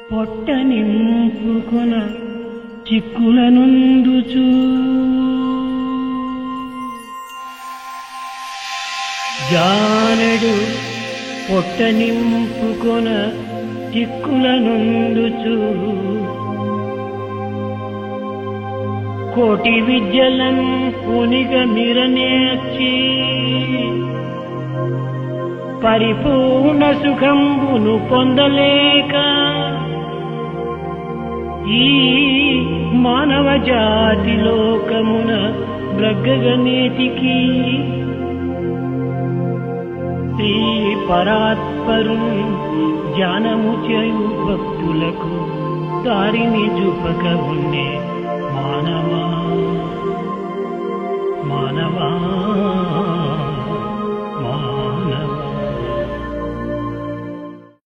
పొట్ట నింపుకొన చిక్కులనుందుచు జానడు పొట్ట నింపుకొన చిక్కులనుందుచు కోటి విద్యలన్ ఉనిగ నిరనేర్చి పరిపూర్ణ సుఖంబును పొందలేక ఈ మానవ జాతి లోకమున బ్రగ్గగనేటికి శ్రీ పరాత్పరు జ్ఞానము చేయు భక్తులకు దారిని చూపక ఉండే మానవా మానవా